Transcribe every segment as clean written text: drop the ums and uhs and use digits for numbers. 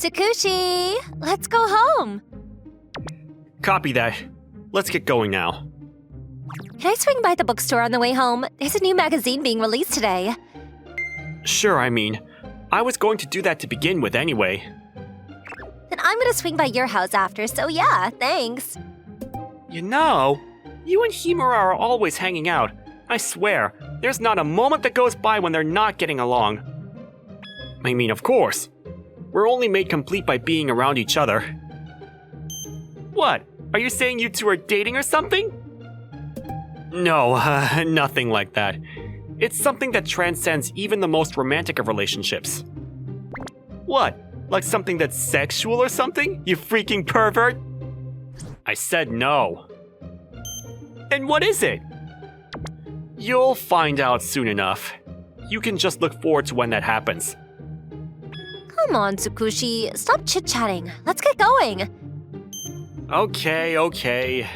Takushi, let's go home. Copy that. Let's get going now. Can I swing by the bookstore on the way home? There's a new magazine being released today. Sure, I was going to do that to begin with anyway. Then I'm gonna swing by your house after, so yeah, thanks. You know, you and Himura are always hanging out. I swear, there's not a moment that goes by when they're not getting along. Of course. We're only made complete by being around each other. What? Are you saying you two are dating or something? No, nothing like that. It's something that transcends even the most romantic of relationships. What? Like something that's sexual or something? You freaking pervert? I said no. And what is it? You'll find out soon enough. You can just look forward to when that happens. Come on, Tsukushi, stop chit-chatting. Let's get going. Okay.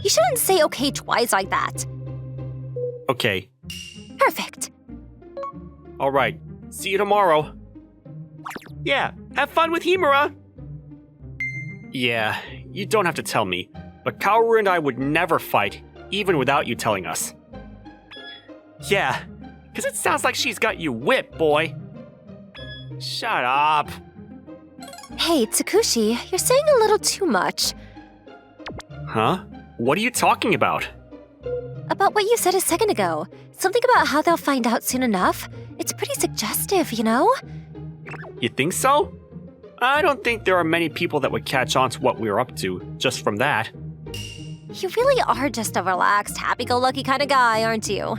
You shouldn't say okay twice like that. Okay. Perfect. Alright, see you tomorrow. Yeah, have fun with Himura! Yeah, you don't have to tell me, but Kaoru and I would never fight, even without you telling us. Yeah, because it sounds like she's got you whipped, boy. Shut up. Hey, Takushi, you're saying a little too much. Huh? What are you talking about? About what you said a second ago. Something about how they'll find out soon enough. It's pretty suggestive, you know? You think so? I don't think there are many people that would catch on to what we're up to, just from that. You really are just a relaxed, happy-go-lucky kind of guy, aren't you?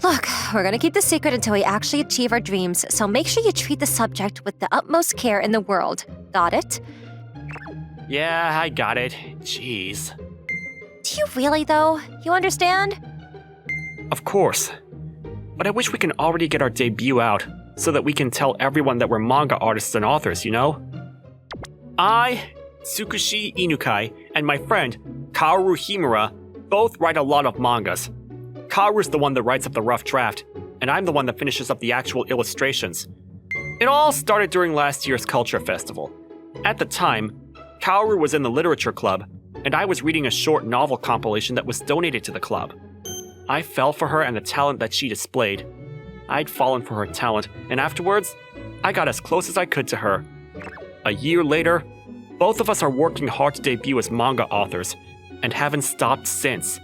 Look, we're gonna keep this secret until we actually achieve our dreams, so make sure you treat the subject with the utmost care in the world. Got it? Yeah, I got it. Jeez. Do you really, though? You understand? Of course. But I wish we can already get our debut out, so that we can tell everyone that we're manga artists and authors, you know? I, Tsukushi Inukai, and my friend, Kaoru Himura, both write a lot of mangas. Kaoru's the one that writes up the rough draft, and I'm the one that finishes up the actual illustrations. It all started during last year's Culture Festival. At the time, Kaoru was in the literature club, and I was reading a short novel compilation that was donated to the club. I fell for her and the talent that she displayed. I'd fallen for her talent, and afterwards, I got as close as I could to her. A year later, both of us are working hard to debut as manga authors, and haven't stopped since.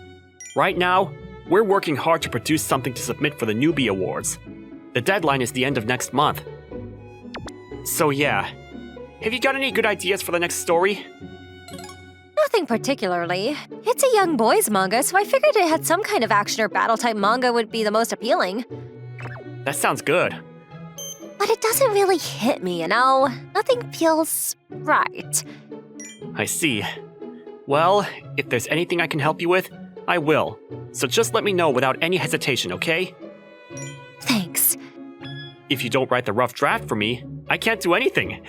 Right now, we're working hard to produce something to submit for the Newbie Awards. The deadline is the end of next month. So yeah, have you got any good ideas for the next story? Nothing particularly. It's a young boys manga, so I figured it had some kind of action or battle-type manga would be the most appealing. That sounds good. But it doesn't really hit me, you know? Nothing feels right. I see. Well, if there's anything I can help you with, I will. So just let me know without any hesitation, okay? Thanks. If you don't write the rough draft for me, I can't do anything.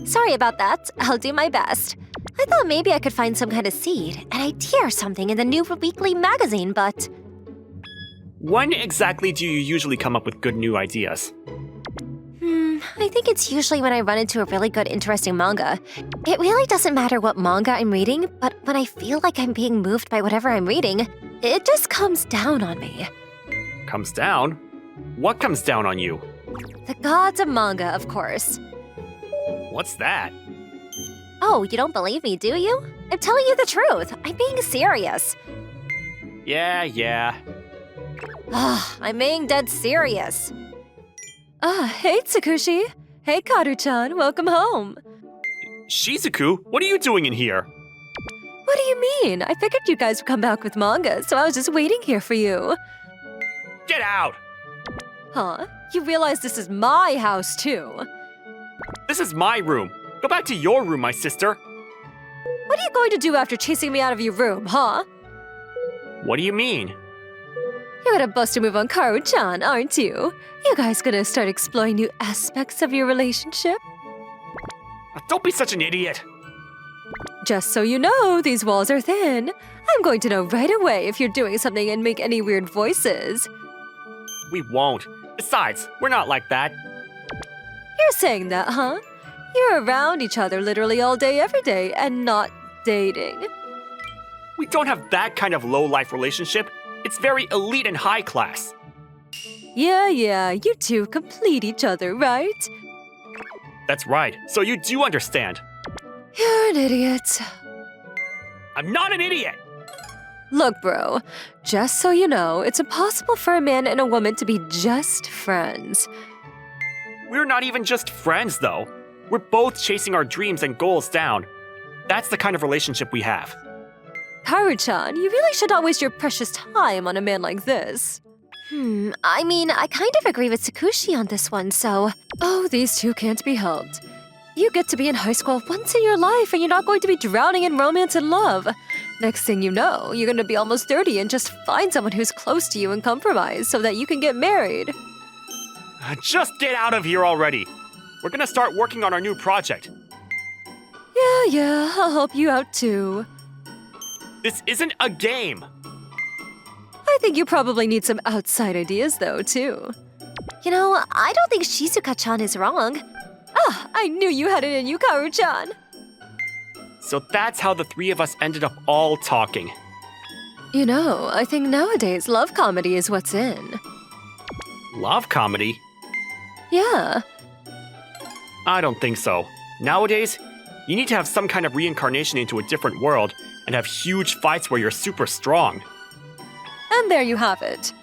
Sorry about that. I'll do my best. I thought maybe I could find some kind of seed, an idea or something in the new weekly magazine, but... When exactly do you usually come up with good new ideas? I think it's usually when I run into a really good, interesting manga. It really doesn't matter what manga I'm reading, but when I feel like I'm being moved by whatever I'm reading, it just comes down on me. Comes down? What comes down on you? The gods of manga, of course. What's that? Oh, you don't believe me, do you? I'm telling you the truth. I'm being serious. Yeah. Ugh, I'm being dead serious. Hey Tsukushi. Hey Kaoru-chan, welcome home. Shizuku, what are you doing in here? What do you mean? I figured you guys would come back with manga, so I was just waiting here for you. Get out! Huh? You realize this is my house, too. This is my room. Go back to your room, my sister. What are you going to do after chasing me out of your room, huh? What do you mean? You're gonna bust a move on Kaoru-chan, aren't you? You guys gonna start exploring new aspects of your relationship? Don't be such an idiot. Just so you know, these walls are thin. I'm going to know right away if you're doing something and make any weird voices. We won't. Besides, we're not like that. You're saying that, huh? You're around each other literally all day, every day, and not dating. We don't have that kind of low-life relationship. It's very elite and high class. Yeah, you two complete each other, right? That's right, so you do understand. You're an idiot. I'm not an idiot! Look, bro, just so you know, it's impossible for a man and a woman to be just friends. We're not even just friends, though. We're both chasing our dreams and goals down. That's the kind of relationship we have. Kaoru-chan, you really should not waste your precious time on a man like this. I mean, I kind of agree with Tsukushi on this one, so... Oh, these two can't be helped. You get to be in high school once in your life and you're not going to be drowning in romance and love. Next thing you know, you're going to be almost 30 and just find someone who's close to you and compromise so that you can get married. Just get out of here already. We're gonna start working on our new project. Yeah, I'll help you out too. This isn't a game. I think you probably need some outside ideas though, too. You know, I don't think Shizuka-chan is wrong. Ah, I knew you had it in you, Kaoru-chan. So that's how the three of us ended up all talking. You know, I think nowadays love comedy is what's in. Love comedy? Yeah. I don't think so. Nowadays, you need to have some kind of reincarnation into a different world and have huge fights where you're super strong. And there you have it.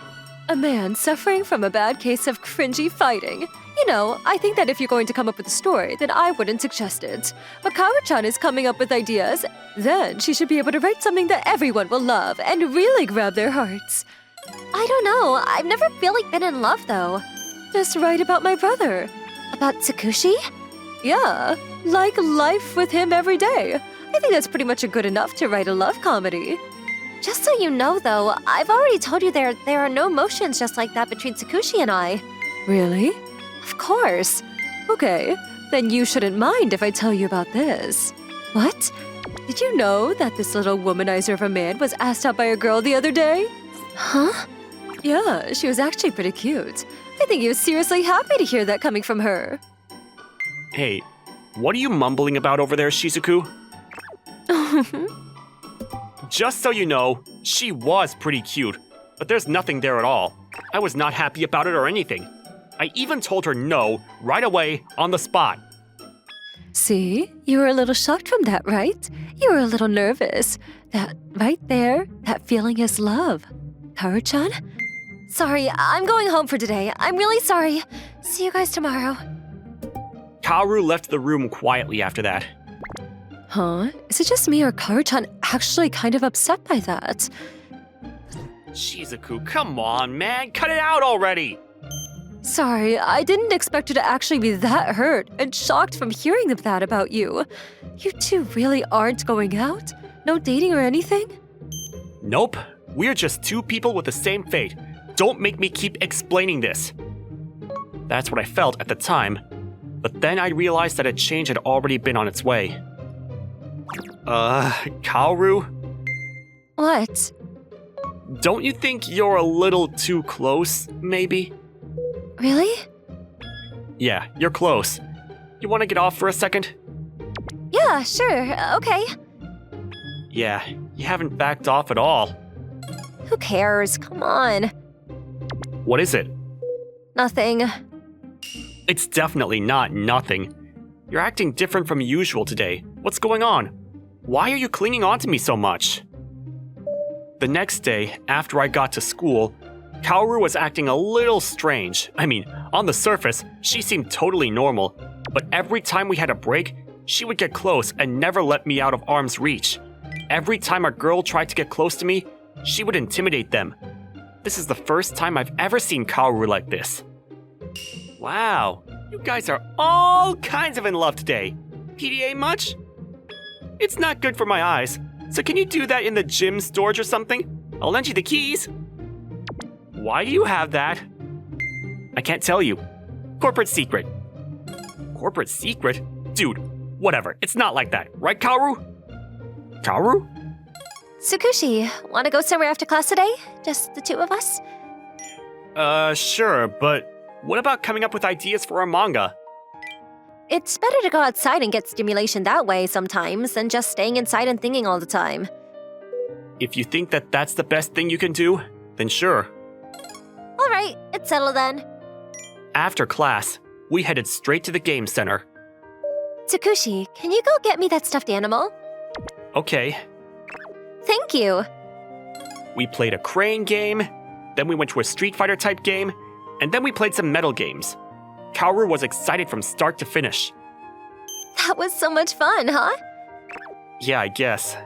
A man suffering from a bad case of cringy fighting. You know, I think that if you're going to come up with a story, then I wouldn't suggest it. But Kaoru-chan is coming up with ideas. Then she should be able to write something that everyone will love and really grab their hearts. I don't know. I've never really been in love, though. Just write about my brother. About Tsukushi? Yeah, like life with him every day. I think that's pretty much good enough to write a love comedy. Just so you know, though, I've already told you there are no emotions just like that between Tsukushi and I. Really? Of course. Okay, then you shouldn't mind if I tell you about this. What? Did you know that this little womanizer of a man was asked out by a girl the other day? Huh? Yeah, she was actually pretty cute. I think he was seriously happy to hear that coming from her. Hey, what are you mumbling about over there, Shizuku? Just so you know, she was pretty cute, but there's nothing there at all. I was not happy about it or anything. I even told her no right away on the spot. See, you were a little shocked from that, right? You were a little nervous. That right there, that feeling is love. Kaoru-chan? Sorry, I'm going home for today. I'm really sorry. See you guys tomorrow. Kaoru left the room quietly after that. Huh? Is it just me or Kaoru-chan actually kind of upset by that? Shizuku, come on, man. Cut it out already. Sorry, I didn't expect her to actually be that hurt and shocked from hearing that about you. You two really aren't going out? No dating or anything? Nope. We're just two people with the same fate. Don't make me keep explaining this. That's what I felt at the time. But then I realized that a change had already been on its way. Kaoru? What? Don't you think you're a little too close, maybe? Really? Yeah, you're close. You want to get off for a second? Yeah, sure. Okay. Yeah, you haven't backed off at all. Who cares? Come on. What is it? Nothing. It's definitely not nothing. You're acting different from usual today. What's going on? Why are you clinging on to me so much? The next day, after I got to school, Kaoru was acting a little strange. I mean, on the surface, she seemed totally normal, but every time we had a break, she would get close and never let me out of arm's reach. Every time a girl tried to get close to me, she would intimidate them. This is the first time I've ever seen Kaoru like this. Wow, you guys are all kinds of in love today. PDA much? It's not good for my eyes, so can you do that in the gym storage or something? I'll lend you the keys. Why do you have that? I can't tell you. Corporate secret. Corporate secret? Dude, whatever. It's not like that, right, Kaoru? Kaoru? Tsukushi, want to go somewhere after class today? Just the two of us? Sure, but what about coming up with ideas for our manga? it's better to go outside and get stimulation that way sometimes than just staying inside and thinking all the time. If you think that that's the best thing you can do, then sure. All right, it's settled then. After class, we headed straight to the game center. Tsukushi, can you go get me that stuffed animal? Okay, Thank you. we played a crane game, then we went to a Street Fighter type game, and then we played some metal games. Kaoru was excited from start to finish. That was so much fun, huh? Yeah, I guess.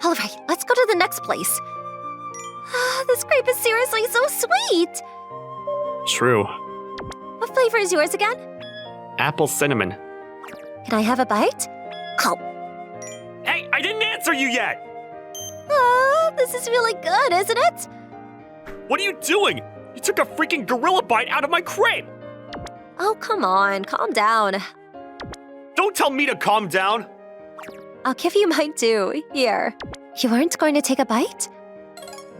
All right, let's go to the next place. This grape is seriously so sweet. True. What flavor is yours again? Apple cinnamon. Can I have a bite? Oh, Hey, I didn't answer you yet! this is really good, isn't it? What are you doing? You took a freaking gorilla bite out of my crepe! Oh, come on, calm down. Don't tell me to calm down! I'll give you mine too. Here. You aren't going to take a bite?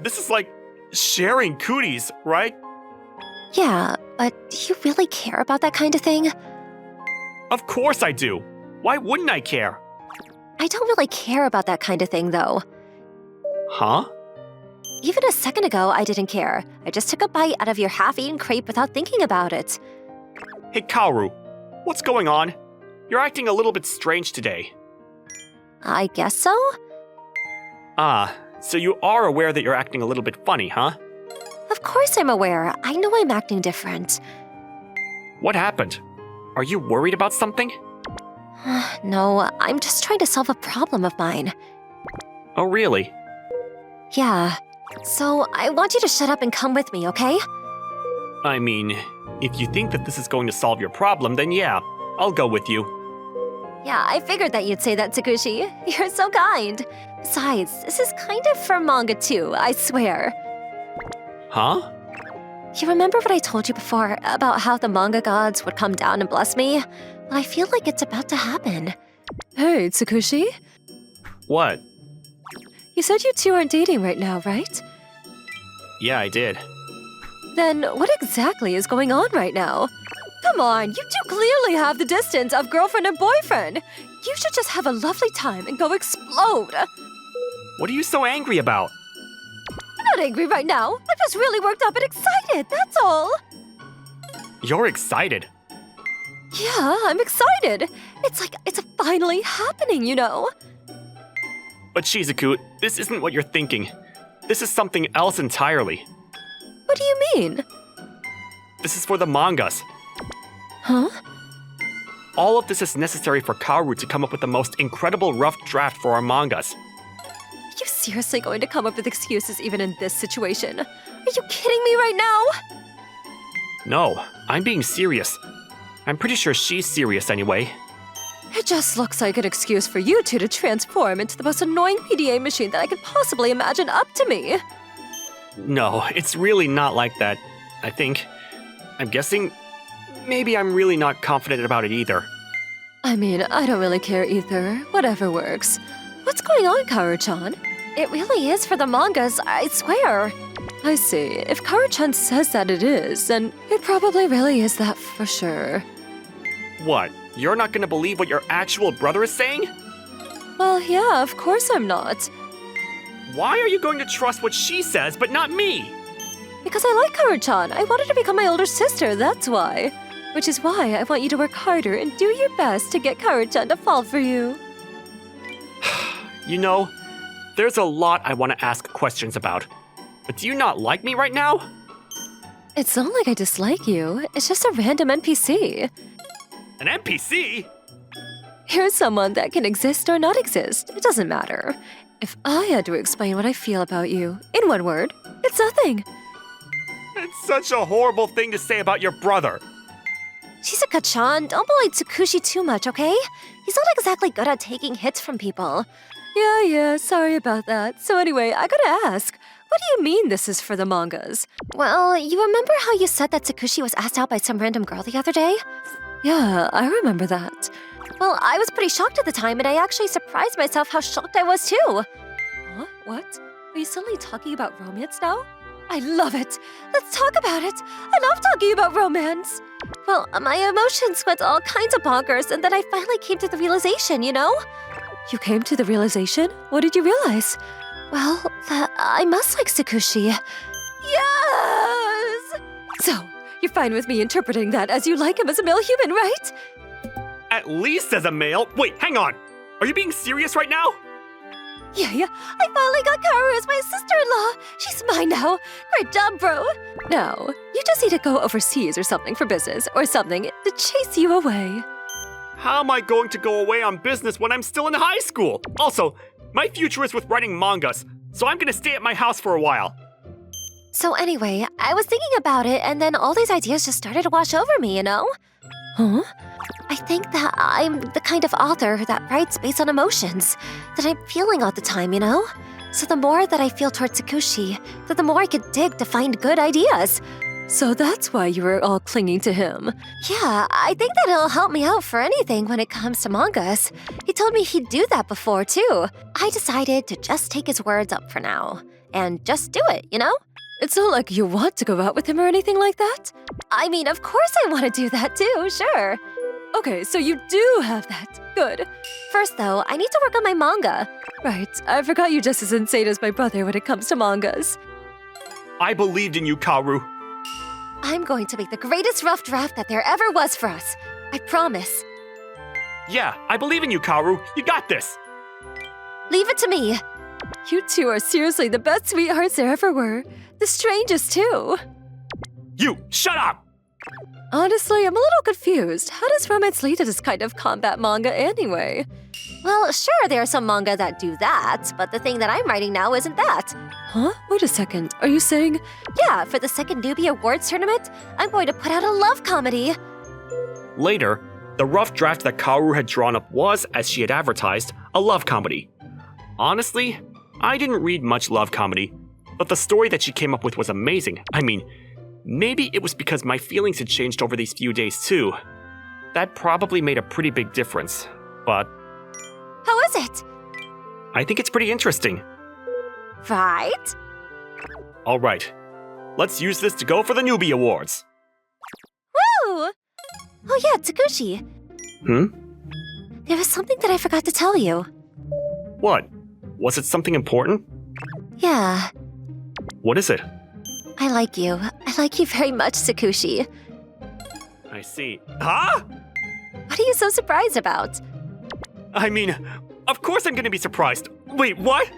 This is like sharing cooties, right? Yeah, but do you really care about that kind of thing? Of course I do. Why wouldn't I care? I don't really care about that kind of thing, though. Huh? Even a second ago, I didn't care. I just took a bite out of your half-eaten crepe without thinking about it. Hey, Kaoru. What's going on? You're acting a little bit strange today. I guess so? Ah, so you are aware that you're acting a little bit funny, huh? Of course I'm aware. I know I'm acting different. What happened? Are you worried about something? No, I'm just trying to solve a problem of mine. Oh, really? Yeah. So, I want you to shut up and come with me, okay? I mean, if you think that this is going to solve your problem, then yeah, I'll go with you. Yeah, I figured that you'd say that, Tsukushi. You're so kind. Besides, this is kind of for manga too, I swear. Huh? You remember what I told you before about how the manga gods would come down and bless me? Well, I feel like it's about to happen. Hey, Tsukushi. What? You said you two aren't dating right now, right? Yeah, I did. Then what exactly is going on right now? Come on, you two clearly have the distance of girlfriend and boyfriend. You should just have a lovely time and go explode. What are you so angry about? I'm not angry right now. I'm just really worked up and excited, that's all. You're excited. Yeah, I'm excited. It's like it's finally happening, you know? But Shizuku, this isn't what you're thinking. This is something else entirely. What do you mean? This is for the mangas. Huh? All of this is necessary for Kaoru to come up with the most incredible rough draft for our mangas. Are you seriously going to come up with excuses even in this situation? Are you kidding me right now? No, I'm being serious. I'm pretty sure she's serious anyway. It just looks like an excuse for you two to transform into the most annoying PDA machine that I could possibly imagine up to me. No, it's really not like that, I think. I'm guessing maybe I'm really not confident about it either. I mean, I don't really care either. Whatever works. What's going on, Kaoru-chan? It really is for the mangas, I swear. I see. If Kaoru-chan says that it is, then it probably really is that for sure. What? You're not gonna believe what your actual brother is saying? Well, yeah, of course I'm not. Why are you going to trust what she says but not me? Because I like Kaoru-chan. I wanted to become my older sister, that's why. Which is why I want you to work harder and do your best to get Kaoru-chan to fall for you. You know, there's a lot I want to ask questions about. But do you not like me right now? It's not like I dislike you. It's just a random NPC. An NPC? Here's someone that can exist or not exist. It doesn't matter. If I had to explain what I feel about you in one word, it's nothing. It's such a horrible thing to say about your brother. Shizuka-chan, don't bully Tsukushi too much, okay? He's not exactly good at taking hits from people. Yeah, sorry about that. So anyway, I gotta ask, what do you mean this is for the mangas? Well, you remember how you said that Tsukushi was asked out by some random girl the other day? Yeah, I remember that. Well, I was pretty shocked at the time, and I actually surprised myself how shocked I was too. Huh? What? Are you suddenly talking about romance now? I love it. Let's talk about it. I love talking about romance. Well, my emotions went all kinds of bonkers, and then I finally came to the realization, you know? You came to the realization? What did you realize? Well, that I must like Tsukushi. Yes! So, you're fine with me interpreting that as you like him as a male human, right? At least as a male. Wait, hang on. Are you being serious right now? Yeah, I finally got Kaoru as my sister-in-law. She's mine now. Great job, bro. Now, you just need to go overseas or something for business or something to chase you away. How am I going to go away on business when I'm still in high school? Also, my future is with writing mangas, so I'm gonna stay at my house for a while. So anyway, I was thinking about it, and then all these ideas just started to wash over me, you know? Huh? I think that I'm the kind of author that writes based on emotions that I'm feeling all the time, you know? So the more that I feel towards Tsukushi, the more I could dig to find good ideas. So that's why you were all clinging to him. Yeah, I think that it'll help me out for anything when it comes to mangas. He told me he'd do that before, too. I decided to just take his words up for now. And just do it, you know? It's not like you want to go out with him or anything like that. I mean, of course I want to do that too, sure. Okay, so you do have that. Good. First, though, I need to work on my manga. Right, I forgot you're just as insane as my brother when it comes to mangas. I believed in you, Kaoru. I'm going to make the greatest rough draft that there ever was for us. I promise. Yeah, I believe in you, Kaoru. You got this. Leave it to me. You two are seriously the best sweethearts there ever were. The strangest, too. You, shut up! Honestly, I'm a little confused. How does romance lead to this kind of combat manga anyway? Well, sure, there are some manga that do that, but the thing that I'm writing now isn't that. Huh? Wait a second. Are you saying... Yeah, for the second Newbie Awards tournament, I'm going to put out a love comedy. Later, the rough draft that Kaoru had drawn up was, as she had advertised, a love comedy. Honestly, I didn't read much love comedy, but the story that she came up with was amazing. I mean, maybe it was because my feelings had changed over these few days too. That probably made a pretty big difference, but... How is it? I think it's pretty interesting. Right? Alright, let's use this to go for the Newbie Awards. Woo! Oh yeah, Tsukushi. There was something that I forgot to tell you. What? Was it something important? Yeah. What is it? I like you. I like you very much, Tsukushi. I see. Huh? What are you so surprised about? I mean, of course I'm gonna be surprised. Wait, what?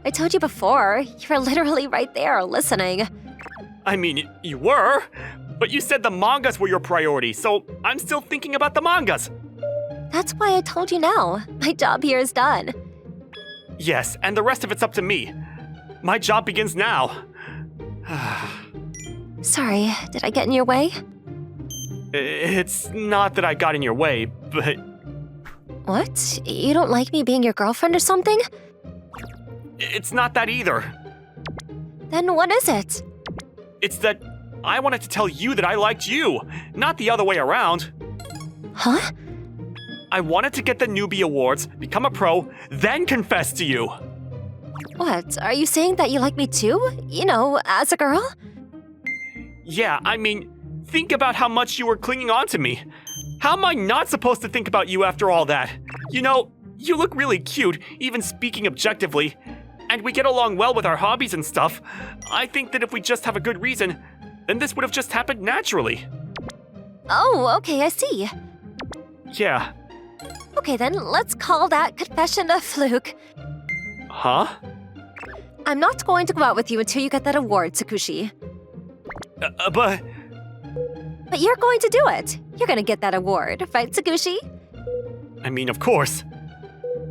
I told you before. You were literally right there, listening. I mean, you were, but you said the mangas were your priority, so I'm still thinking about the mangas. That's why I told you now. My job here is done. Yes, and the rest of it's up to me. My job begins now. Sorry, did I get in your way? It's not that I got in your way, but... What? You don't like me being your girlfriend or something? It's not that either. Then what is it? It's that I wanted to tell you that I liked you, not the other way around. Huh? I wanted to get the Newbie Awards, become a pro, then confess to you. What? Are you saying that you like me too? You know, as a girl? Yeah, I mean, think about how much you were clinging on to me. How am I not supposed to think about you after all that? You know, you look really cute, even speaking objectively. And we get along well with our hobbies and stuff. I think that if we just have a good reason, then this would have just happened naturally. Oh, okay, I see. Yeah. Okay then, let's call that confession a fluke. Huh? I'm not going to go out with you until you get that award, Tsukushi. But you're going to do it. You're gonna get that award, right, Tsukushi? I mean, of course.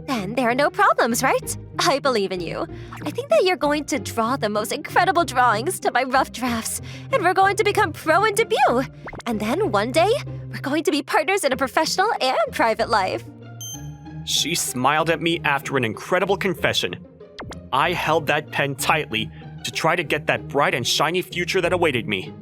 Then there are no problems, right? I believe in you. I think that you're going to draw the most incredible drawings to my rough drafts, and we're going to become pro in debut. And then one day, we're going to be partners in a professional and private life. She smiled at me after an incredible confession. I held that pen tightly to try to get that bright and shiny future that awaited me.